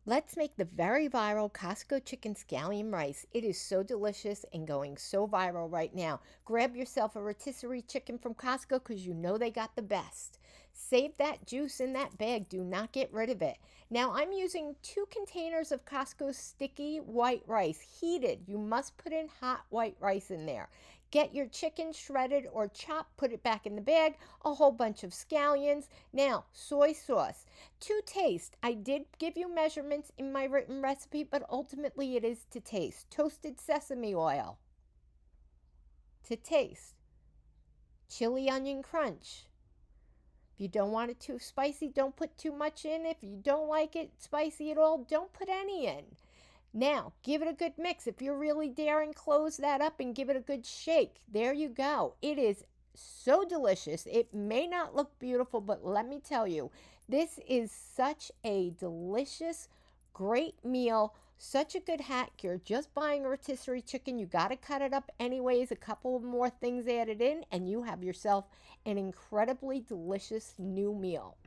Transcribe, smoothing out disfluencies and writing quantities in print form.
Let's make the very viral Costco chicken scallion rice. It is so delicious and going so viral right now. Grab yourself a rotisserie chicken from Costco because you know they got the best. Save that juice in that bag. Do not get rid of it. Now I'm using 2 containers of Costco sticky white rice, heated. You must put in hot white rice in there. Get your chicken shredded or chopped, put it back in the bag, a whole bunch of scallions. Now, soy sauce. To taste, I did give you measurements in my written recipe, but ultimately it is to taste. Toasted sesame oil to taste. Chili onion crunch. If you don't want it too spicy, don't put too much in. If you don't like it spicy at all, don't put any in. Now, give it a good mix. If you're really daring, close that up and give it a good shake. There you go. It is so delicious. It may not look beautiful, but let me tell you, this is such a delicious, great meal. Such a good hack. You're just buying a rotisserie chicken. You got to cut it up anyways. A couple of more things added in, and you have yourself an incredibly delicious new meal.